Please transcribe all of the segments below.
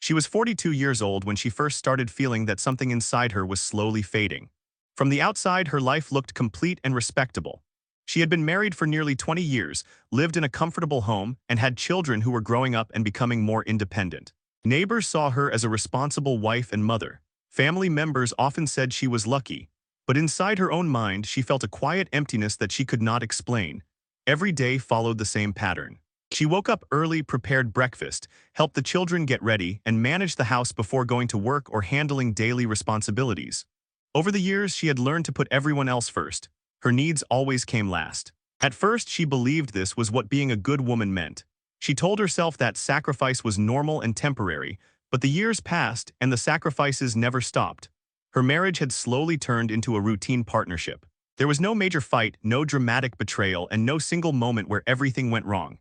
She was 42 years old when she first started feeling that something inside her was slowly fading. From the outside, her life looked complete and respectable. She had been married for nearly 20 years, lived in a comfortable home, and had children who were growing up and becoming more independent. Neighbors saw her as a responsible wife and mother. Family members often said she was lucky. But inside her own mind, she felt a quiet emptiness that she could not explain. Every day followed the same pattern. She woke up early, prepared breakfast, helped the children get ready, and managed the house before going to work or handling daily responsibilities. Over the years, she had learned to put everyone else first. Her needs always came last. At first, she believed this was what being a good woman meant. She told herself that sacrifice was normal and temporary, but the years passed and the sacrifices never stopped. Her marriage had slowly turned into a routine partnership. There was no major fight, no dramatic betrayal, and no single moment where everything went wrong.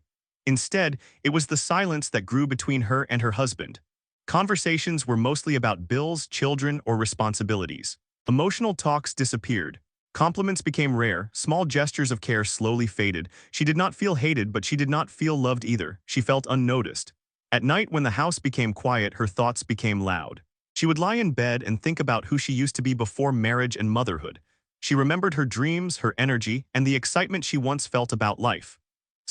Instead, it was the silence that grew between her and her husband. Conversations were mostly about bills, children, or responsibilities. Emotional talks disappeared. Compliments became rare, small gestures of care slowly faded. She did not feel hated, but she did not feel loved either. She felt unnoticed. At night, when the house became quiet, her thoughts became loud. She would lie in bed and think about who she used to be before marriage and motherhood. She remembered her dreams, her energy, and the excitement she once felt about life.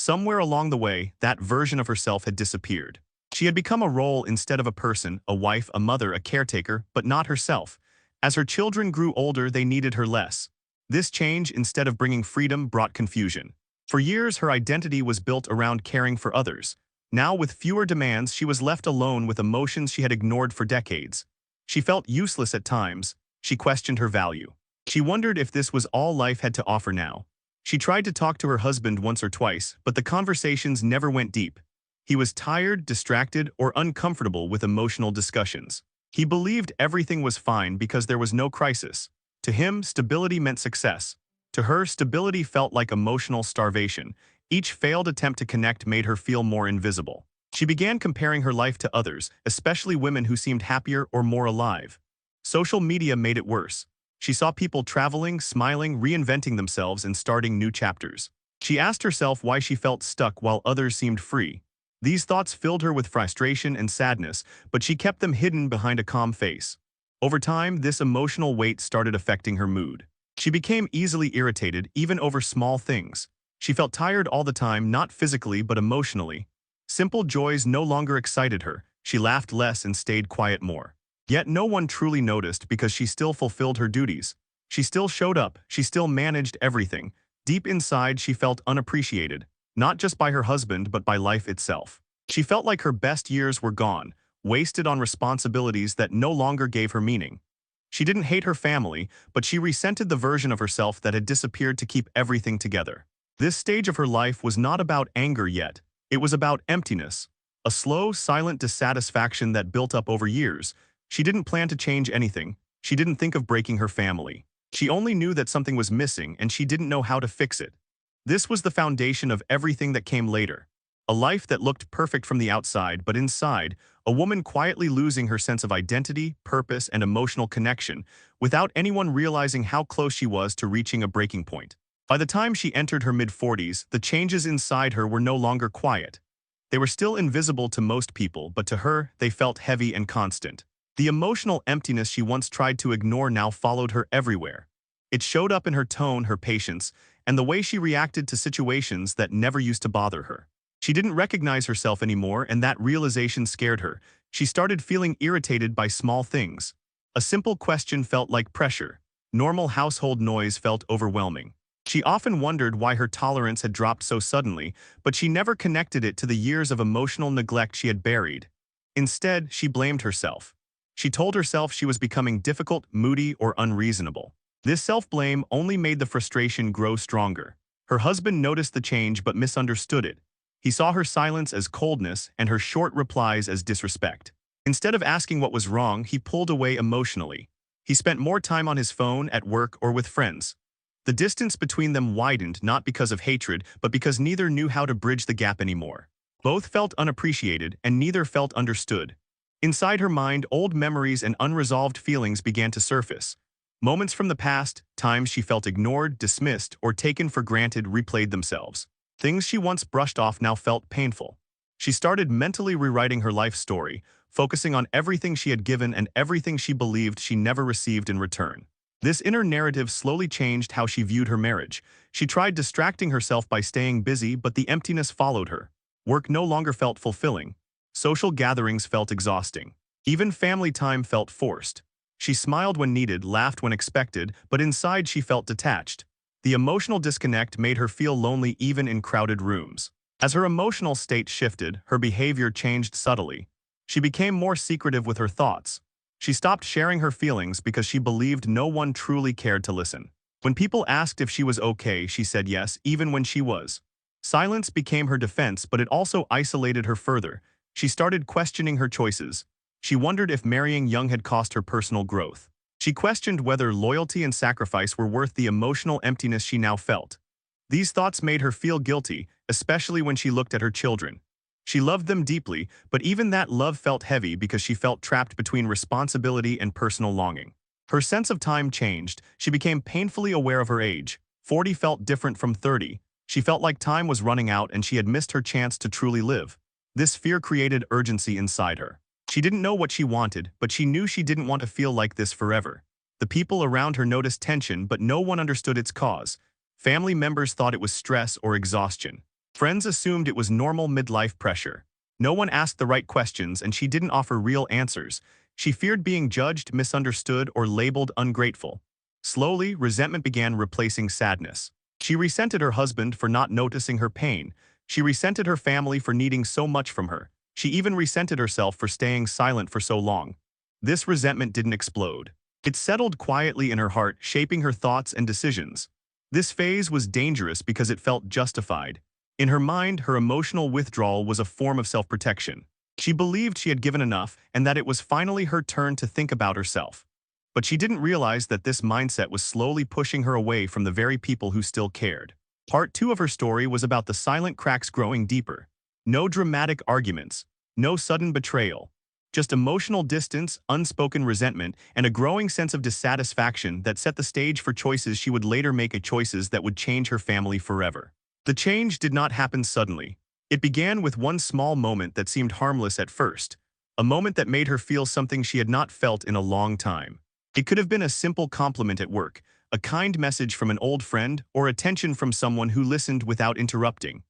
Somewhere along the way, that version of herself had disappeared. She had become a role instead of a person, a wife, a mother, a caretaker, but not herself. As her children grew older, they needed her less. This change, instead of bringing freedom, brought confusion. For years, her identity was built around caring for others. Now, with fewer demands, she was left alone with emotions she had ignored for decades. She felt useless at times. She questioned her value. She wondered if this was all life had to offer now. She tried to talk to her husband once or twice, but the conversations never went deep. He was tired, distracted, or uncomfortable with emotional discussions. He believed everything was fine because there was no crisis. To him, stability meant success. To her, stability felt like emotional starvation. Each failed attempt to connect made her feel more invisible. She began comparing her life to others, especially women who seemed happier or more alive. Social media made it worse. She saw people traveling, smiling, reinventing themselves, and starting new chapters. She asked herself why she felt stuck while others seemed free. These thoughts filled her with frustration and sadness, but she kept them hidden behind a calm face. Over time, this emotional weight started affecting her mood. She became easily irritated, even over small things. She felt tired all the time, not physically but emotionally. Simple joys no longer excited her. She laughed less and stayed quiet more. Yet no one truly noticed because she still fulfilled her duties. She still showed up, she still managed everything. Deep inside, she felt unappreciated, not just by her husband but by life itself. She felt like her best years were gone, wasted on responsibilities that no longer gave her meaning. She didn't hate her family, but she resented the version of herself that had disappeared to keep everything together. This stage of her life was not about anger yet. It was about emptiness, a slow, silent dissatisfaction that built up over years. She didn't plan to change anything. She didn't think of breaking her family. She only knew that something was missing and she didn't know how to fix it. This was the foundation of everything that came later. A life that looked perfect from the outside, but inside, a woman quietly losing her sense of identity, purpose, and emotional connection, without anyone realizing how close she was to reaching a breaking point. By the time she entered her mid-40s, the changes inside her were no longer quiet. They were still invisible to most people, but to her, they felt heavy and constant. The emotional emptiness she once tried to ignore now followed her everywhere. It showed up in her tone, her patience, and the way she reacted to situations that never used to bother her. She didn't recognize herself anymore, and that realization scared her. She started feeling irritated by small things. A simple question felt like pressure. Normal household noise felt overwhelming. She often wondered why her tolerance had dropped so suddenly, but she never connected it to the years of emotional neglect she had buried. Instead, she blamed herself. She told herself she was becoming difficult, moody, or unreasonable. This self-blame only made the frustration grow stronger. Her husband noticed the change but misunderstood it. He saw her silence as coldness and her short replies as disrespect. Instead of asking what was wrong, he pulled away emotionally. He spent more time on his phone, at work, or with friends. The distance between them widened not because of hatred, but because neither knew how to bridge the gap anymore. Both felt unappreciated, and neither felt understood. Inside her mind, old memories and unresolved feelings began to surface. Moments from the past, times she felt ignored, dismissed, or taken for granted replayed themselves. Things she once brushed off now felt painful. She started mentally rewriting her life story, focusing on everything she had given and everything she believed she never received in return. This inner narrative slowly changed how she viewed her marriage. She tried distracting herself by staying busy, but the emptiness followed her. Work no longer felt fulfilling. Social gatherings felt exhausting. Even family time felt forced. She smiled when needed, laughed when expected, but inside she felt detached. The emotional disconnect made her feel lonely even in crowded rooms. As her emotional state shifted, her behavior changed subtly. She became more secretive with her thoughts. She stopped sharing her feelings because she believed no one truly cared to listen. When people asked if she was okay, she said yes, even when she was. Silence became her defense, but it also isolated her further. She started questioning her choices. She wondered if marrying young had cost her personal growth. She questioned whether loyalty and sacrifice were worth the emotional emptiness she now felt. These thoughts made her feel guilty, especially when she looked at her children. She loved them deeply, but even that love felt heavy because she felt trapped between responsibility and personal longing. Her sense of time changed. She became painfully aware of her age. 40 felt different from 30. She felt like time was running out and she had missed her chance to truly live. This fear created urgency inside her. She didn't know what she wanted, but she knew she didn't want to feel like this forever. The people around her noticed tension, but no one understood its cause. Family members thought it was stress or exhaustion. Friends assumed it was normal midlife pressure. No one asked the right questions and she didn't offer real answers. She feared being judged, misunderstood, or labeled ungrateful. Slowly, resentment began replacing sadness. She resented her husband for not noticing her pain. She resented her family for needing so much from her. She even resented herself for staying silent for so long. This resentment didn't explode. It settled quietly in her heart, shaping her thoughts and decisions. This phase was dangerous because it felt justified. In her mind, her emotional withdrawal was a form of self-protection. She believed she had given enough and that it was finally her turn to think about herself. But she didn't realize that this mindset was slowly pushing her away from the very people who still cared. Part 2 of her story was about the silent cracks growing deeper. No dramatic arguments, no sudden betrayal. Just emotional distance, unspoken resentment, and a growing sense of dissatisfaction that set the stage for choices she would later make, choices that would change her family forever. The change did not happen suddenly. It began with one small moment that seemed harmless at first, a moment that made her feel something she had not felt in a long time. It could have been a simple compliment at work, a kind message from an old friend, or attention from someone who listened without interrupting.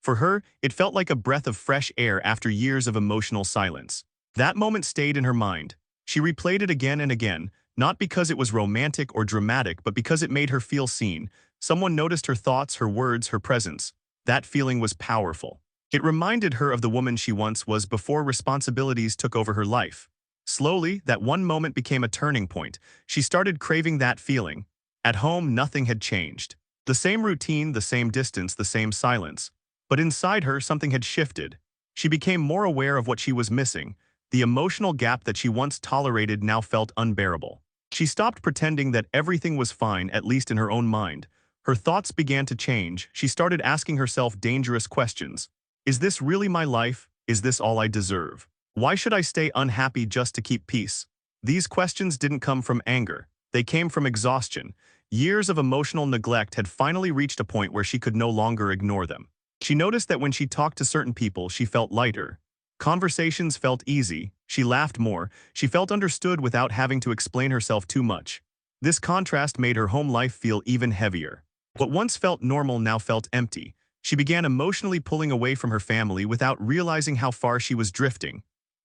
For her, it felt like a breath of fresh air after years of emotional silence. That moment stayed in her mind. She replayed it again and again, not because it was romantic or dramatic, but because it made her feel seen. Someone noticed her thoughts, her words, her presence. That feeling was powerful. It reminded her of the woman she once was before responsibilities took over her life. Slowly, that one moment became a turning point. She started craving that feeling. At home, nothing had changed. The same routine, the same distance, the same silence. But inside her, something had shifted. She became more aware of what she was missing. The emotional gap that she once tolerated now felt unbearable. She stopped pretending that everything was fine, at least in her own mind. Her thoughts began to change. She started asking herself dangerous questions. Is this really my life? Is this all I deserve? Why should I stay unhappy just to keep peace? These questions didn't come from anger. They came from exhaustion. Years of emotional neglect had finally reached a point where she could no longer ignore them. She noticed that when she talked to certain people, she felt lighter. Conversations felt easy. She laughed more. She felt understood without having to explain herself too much. This contrast made her home life feel even heavier. What once felt normal now felt empty. She began emotionally pulling away from her family without realizing how far she was drifting.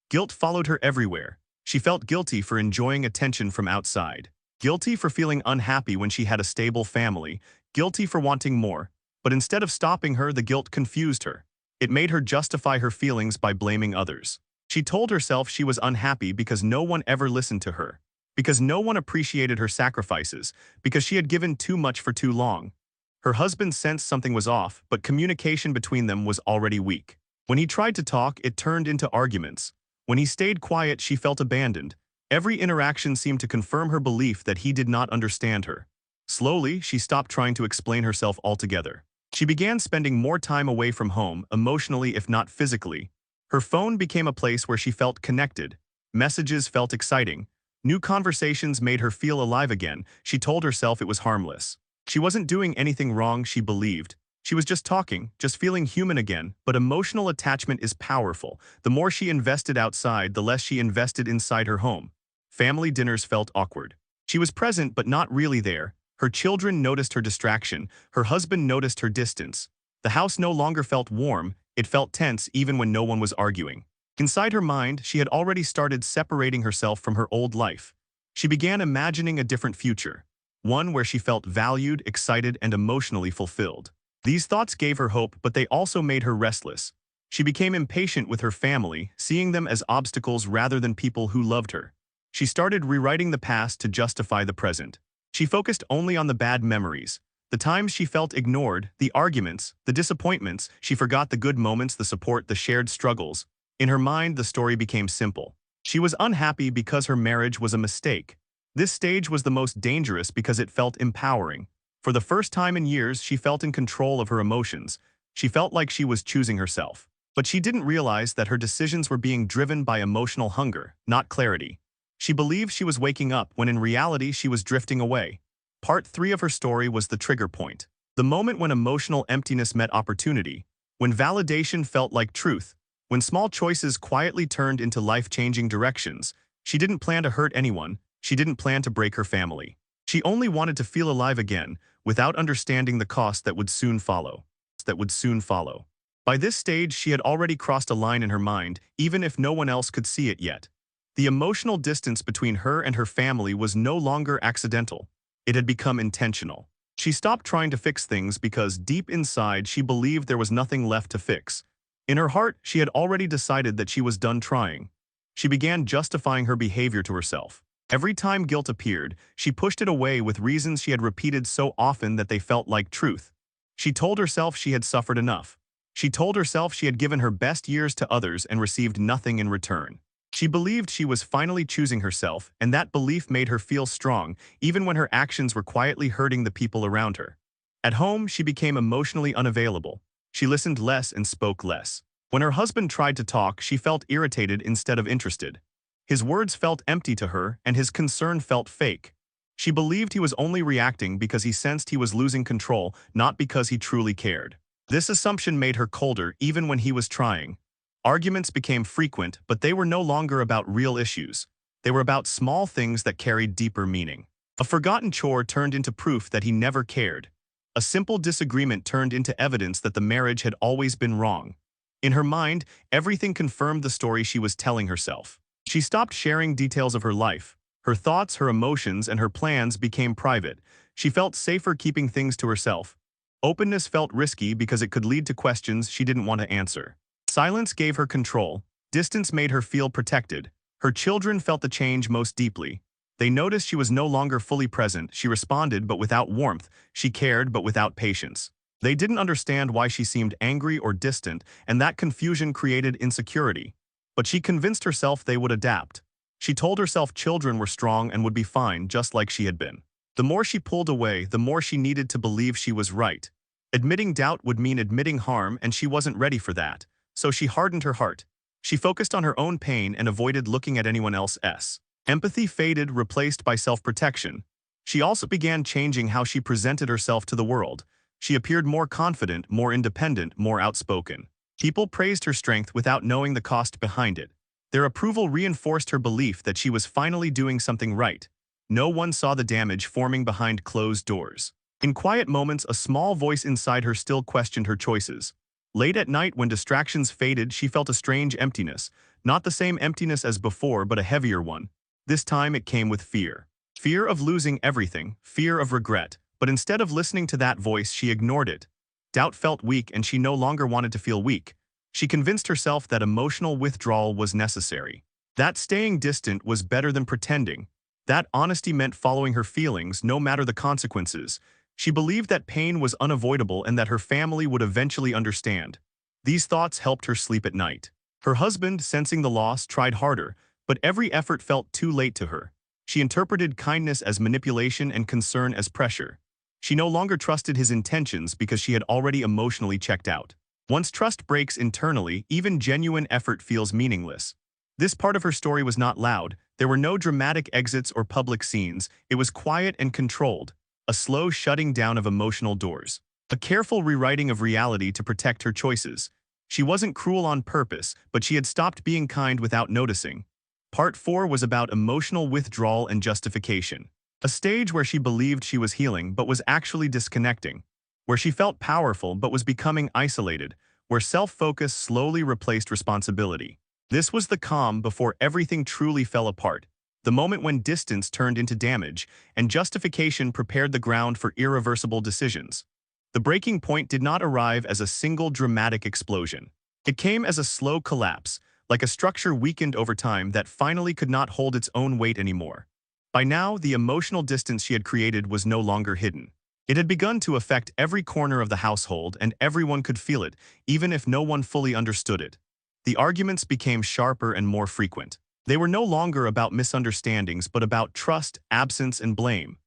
Guilt followed her everywhere. She felt guilty for enjoying attention from outside. Guilty for feeling unhappy when she had a stable family. Guilty for wanting more. But instead of stopping her, the guilt confused her. It made her justify her feelings by blaming others. She told herself she was unhappy because no one ever listened to her. Because no one appreciated her sacrifices. Because she had given too much for too long. Her husband sensed something was off, but communication between them was already weak. When he tried to talk, it turned into arguments. When he stayed quiet, she felt abandoned. Every interaction seemed to confirm her belief that he did not understand her. Slowly, she stopped trying to explain herself altogether. She began spending more time away from home, emotionally if not physically. Her phone became a place where she felt connected. Messages felt exciting. New conversations made her feel alive again. She told herself it was harmless. She wasn't doing anything wrong, she believed. She was just talking, just feeling human again, but emotional attachment is powerful. The more she invested outside, the less she invested inside her home. Family dinners felt awkward. She was present but not really there. Her children noticed her distraction. Her husband noticed her distance. The house no longer felt warm. It felt tense even when no one was arguing. Inside her mind, she had already started separating herself from her old life. She began imagining a different future, one where she felt valued, excited, and emotionally fulfilled. These thoughts gave her hope, but they also made her restless. She became impatient with her family, seeing them as obstacles rather than people who loved her. She started rewriting the past to justify the present. She focused only on the bad memories, the times she felt ignored, the arguments, the disappointments. She forgot the good moments, the support, the shared struggles. In her mind, the story became simple. She was unhappy because her marriage was a mistake. This stage was the most dangerous because it felt empowering. For the first time in years, she felt in control of her emotions. She felt like she was choosing herself. But she didn't realize that her decisions were being driven by emotional hunger, not clarity. She believed she was waking up when in reality she was drifting away. Part 3 of her story was the trigger point. The moment when emotional emptiness met opportunity, when validation felt like truth, when small choices quietly turned into life-changing directions. She didn't plan to hurt anyone. She didn't plan to break her family. She only wanted to feel alive again, without understanding the cost that would soon follow. By this stage, she had already crossed a line in her mind, even if no one else could see it yet. The emotional distance between her and her family was no longer accidental. It had become intentional. She stopped trying to fix things because deep inside she believed there was nothing left to fix. In her heart, she had already decided that she was done trying. She began justifying her behavior to herself. Every time guilt appeared, she pushed it away with reasons she had repeated so often that they felt like truth. She told herself she had suffered enough. She told herself she had given her best years to others and received nothing in return. She believed she was finally choosing herself, and that belief made her feel strong, even when her actions were quietly hurting the people around her. At home, she became emotionally unavailable. She listened less and spoke less. When her husband tried to talk, she felt irritated instead of interested. His words felt empty to her, and his concern felt fake. She believed he was only reacting because he sensed he was losing control, not because he truly cared. This assumption made her colder even when he was trying. Arguments became frequent, but they were no longer about real issues. They were about small things that carried deeper meaning. A forgotten chore turned into proof that he never cared. A simple disagreement turned into evidence that the marriage had always been wrong. In her mind, everything confirmed the story she was telling herself. She stopped sharing details of her life. Her thoughts, her emotions, and her plans became private. She felt safer keeping things to herself. Openness felt risky because it could lead to questions she didn't want to answer. Silence gave her control. Distance made her feel protected. Her children felt the change most deeply. They noticed she was no longer fully present. She responded but without warmth. She cared but without patience. They didn't understand why she seemed angry or distant, and that confusion created insecurity. But she convinced herself they would adapt. She told herself children were strong and would be fine, just like she had been. The more she pulled away, the more she needed to believe she was right. Admitting doubt would mean admitting harm, and she wasn't ready for that. So she hardened her heart. She focused on her own pain and avoided looking at anyone else's. Empathy faded, replaced by self-protection. She also began changing how she presented herself to the world. She appeared more confident, more independent, more outspoken. People praised her strength without knowing the cost behind it. Their approval reinforced her belief that she was finally doing something right. No one saw the damage forming behind closed doors. In quiet moments, a small voice inside her still questioned her choices. Late at night, when distractions faded, she felt a strange emptiness. Not the same emptiness as before, but a heavier one. This time it came with fear. Fear of losing everything, fear of regret. But instead of listening to that voice, she ignored it. Doubt felt weak, and she no longer wanted to feel weak. She convinced herself that emotional withdrawal was necessary. That staying distant was better than pretending. That honesty meant following her feelings, no matter the consequences. She believed that pain was unavoidable and that her family would eventually understand. These thoughts helped her sleep at night. Her husband, sensing the loss, tried harder, but every effort felt too late to her. She interpreted kindness as manipulation and concern as pressure. She no longer trusted his intentions because she had already emotionally checked out. Once trust breaks internally, even genuine effort feels meaningless. This part of her story was not loud. There were no dramatic exits or public scenes. It was quiet and controlled, a slow shutting down of emotional doors. a careful rewriting of reality to protect her choices. She wasn't cruel on purpose, but she had stopped being kind without noticing. Part 4 was about emotional withdrawal and justification. A stage where she believed she was healing but was actually disconnecting. Where she felt powerful but was becoming isolated. Where self-focus slowly replaced responsibility. This was the calm before everything truly fell apart. The moment when distance turned into damage, and justification prepared the ground for irreversible decisions. The breaking point did not arrive as a single dramatic explosion. It came as a slow collapse, like a structure weakened over time that finally could not hold its own weight anymore. By now, the emotional distance she had created was no longer hidden. It had begun to affect every corner of the household, and everyone could feel it, even if no one fully understood it. The arguments became sharper and more frequent. They were no longer about misunderstandings but about trust, absence, and blame.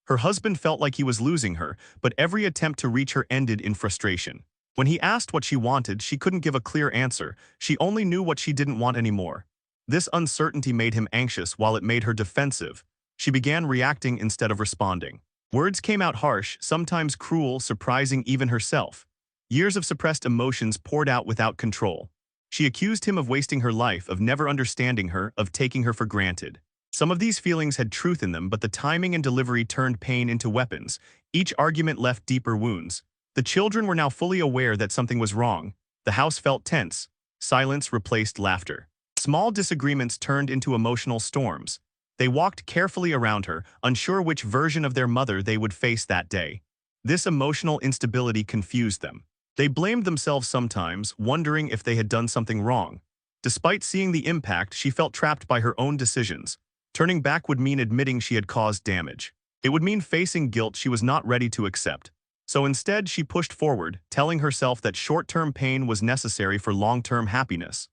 Her husband felt like he was losing her, but every attempt to reach her ended in frustration. When he asked what she wanted, she couldn't give a clear answer. She only knew what she didn't want anymore. This uncertainty made him anxious while it made her defensive. She began reacting instead of responding. Words came out harsh, sometimes cruel, surprising even herself. Years of suppressed emotions poured out without control. She accused him of wasting her life, of never understanding her, of taking her for granted. Some of these feelings had truth in them, but the timing and delivery turned pain into weapons. Each argument left deeper wounds. The children were now fully aware that something was wrong. The house felt tense. Silence replaced laughter. Small disagreements turned into emotional storms. They walked carefully around her, unsure which version of their mother they would face that day. This emotional instability confused them. They blamed themselves sometimes, wondering if they had done something wrong. Despite seeing the impact, she felt trapped by her own decisions. Turning back would mean admitting she had caused damage. It would mean facing guilt she was not ready to accept. So instead, she pushed forward, telling herself that short-term pain was necessary for long-term happiness.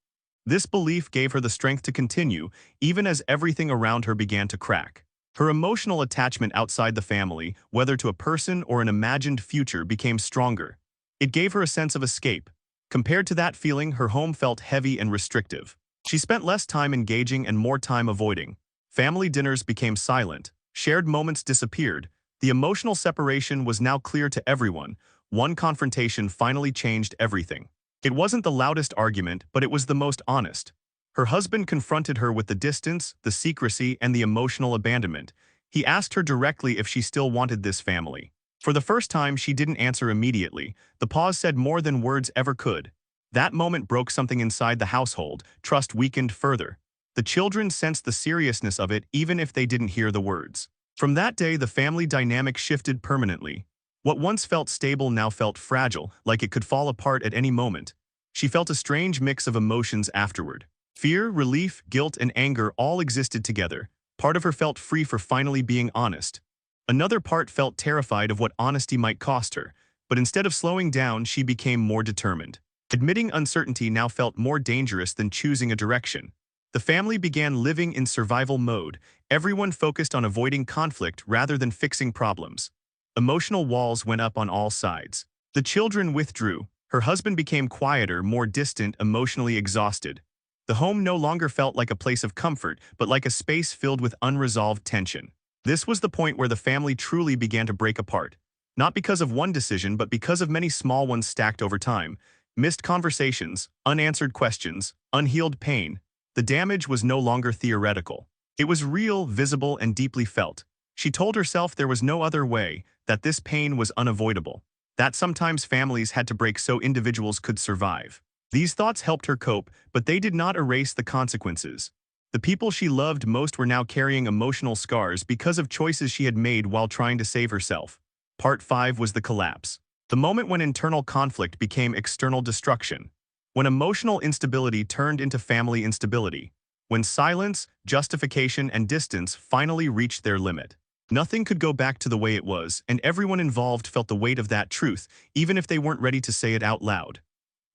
This belief gave her the strength to continue, even as everything around her began to crack. Her emotional attachment outside the family, whether to a person or an imagined future, became stronger. It gave her a sense of escape. Compared to that feeling, her home felt heavy and restrictive. She spent less time engaging and more time avoiding. Family dinners became silent. Shared moments disappeared. The emotional separation was now clear to everyone. One confrontation finally changed everything. It wasn't the loudest argument, but it was the most honest. Her husband confronted her with the distance, the secrecy, and the emotional abandonment. He asked her directly if she still wanted this family. For the first time, she didn't answer immediately. The pause said more than words ever could. That moment broke something inside the household. Trust weakened further. The children sensed the seriousness of it even if they didn't hear the words. From that day, the family dynamic shifted permanently. What once felt stable now felt fragile, like it could fall apart at any moment. She felt a strange mix of emotions afterward. Fear, relief, guilt, and anger all existed together. Part of her felt free for finally being honest. Another part felt terrified of what honesty might cost her, but instead of slowing down, she became more determined. Admitting uncertainty now felt more dangerous than choosing a direction. The family began living in survival mode. Everyone focused on avoiding conflict rather than fixing problems. Emotional walls went up on all sides. The children withdrew. Her husband became quieter, more distant, emotionally exhausted. The home no longer felt like a place of comfort, but like a space filled with unresolved tension. This was the point where the family truly began to break apart. Not because of one decision, but because of many small ones stacked over time. Missed conversations, unanswered questions, unhealed pain. The damage was no longer theoretical. It was real, visible, and deeply felt. She told herself there was no other way, that this pain was unavoidable. That sometimes families had to break so individuals could survive. These thoughts helped her cope, but they did not erase the consequences. The people she loved most were now carrying emotional scars because of choices she had made while trying to save herself. Part 5 was the collapse. The moment when internal conflict became external destruction. When emotional instability turned into family instability. When silence, justification, and distance finally reached their limit. Nothing could go back to the way it was, and everyone involved felt the weight of that truth, even if they weren't ready to say it out loud.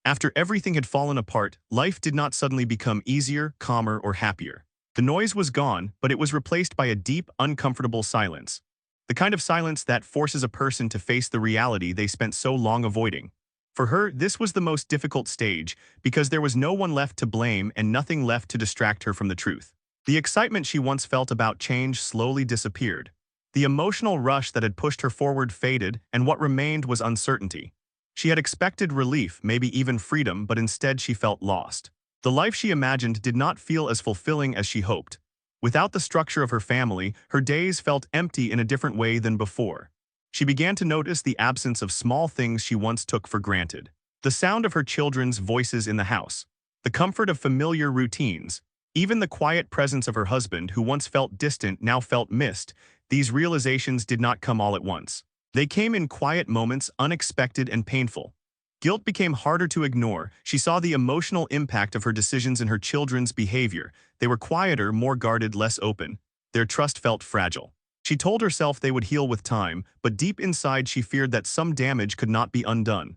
After everything had fallen apart, life did not suddenly become easier, calmer, or happier. The noise was gone, but it was replaced by a deep, uncomfortable silence. The kind of silence that forces a person to face the reality they spent so long avoiding. For her, this was the most difficult stage, because there was no one left to blame and nothing left to distract her from the truth. The excitement she once felt about change slowly disappeared. The emotional rush that had pushed her forward faded, and what remained was uncertainty. She had expected relief, maybe even freedom, but instead she felt lost. The life she imagined did not feel as fulfilling as she hoped. Without the structure of her family, her days felt empty in a different way than before. She began to notice the absence of small things she once took for granted. The sound of her children's voices in the house, the comfort of familiar routines, even the quiet presence of her husband, who once felt distant, now felt missed. These realizations did not come all at once. They came in quiet moments, unexpected and painful. Guilt became harder to ignore. She saw the emotional impact of her decisions in her children's behavior. They were quieter, more guarded, less open. Their trust felt fragile. She told herself they would heal with time, but deep inside she feared that some damage could not be undone.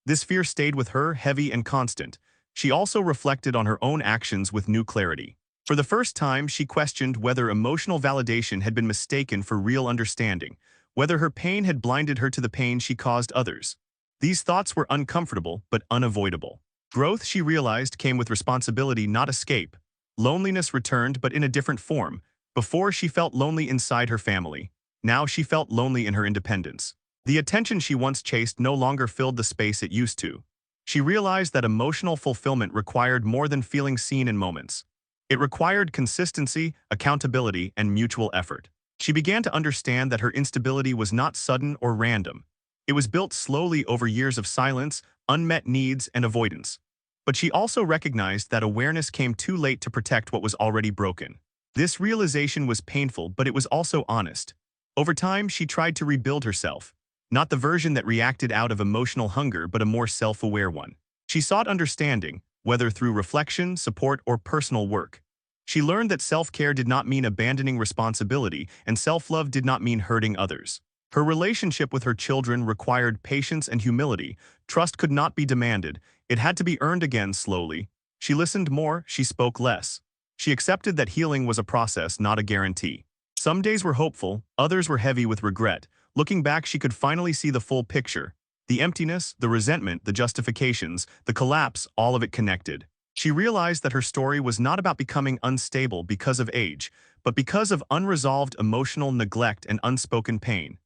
This fear stayed with her, heavy and constant. She also reflected on her own actions with new clarity. For the first time, she questioned whether emotional validation had been mistaken for real understanding, whether her pain had blinded her to the pain she caused others. These thoughts were uncomfortable but unavoidable. Growth, she realized, came with responsibility, not escape. Loneliness returned, but in a different form. Before, she felt lonely inside her family. Now she felt lonely in her independence. The attention she once chased no longer filled the space it used to. She realized that emotional fulfillment required more than feeling seen in moments. It required consistency, accountability, and mutual effort. She began to understand that her instability was not sudden or random. It was built slowly over years of silence, unmet needs, and avoidance. But she also recognized that awareness came too late to protect what was already broken. This realization was painful, but it was also honest. Over time, she tried to rebuild herself. Not the version that reacted out of emotional hunger, but a more self-aware one. She sought understanding, whether through reflection, support, or personal work. She learned that self-care did not mean abandoning responsibility, and self-love did not mean hurting others. Her relationship with her children required patience and humility. Trust could not be demanded. It had to be earned again slowly. She listened more, she spoke less. She accepted that healing was a process, not a guarantee. Some days were hopeful, others were heavy with regret. Looking back, she could finally see the full picture. The emptiness, the resentment, the justifications, the collapse, all of it connected. She realized that her story was not about becoming unstable because of age, but because of unresolved emotional neglect and unspoken pain.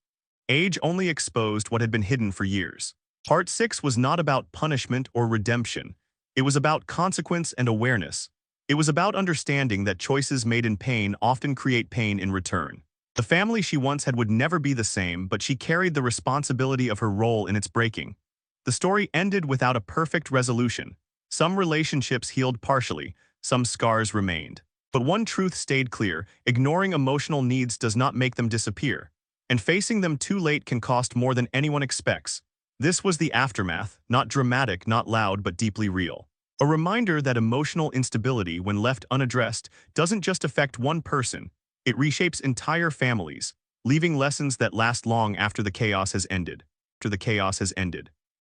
Age only exposed what had been hidden for years. Part 6 was not about punishment or redemption. It was about consequence and awareness. It was about understanding that choices made in pain often create pain in return. The family she once had would never be the same, but she carried the responsibility of her role in its breaking. The story ended without a perfect resolution. Some relationships healed partially, some scars remained. But one truth stayed clear: ignoring emotional needs does not make them disappear. And facing them too late can cost more than anyone expects. This was the aftermath, not dramatic, not loud, but deeply real. A reminder that emotional instability, when left unaddressed, doesn't just affect one person. It reshapes entire families, leaving lessons that last long after the chaos has ended.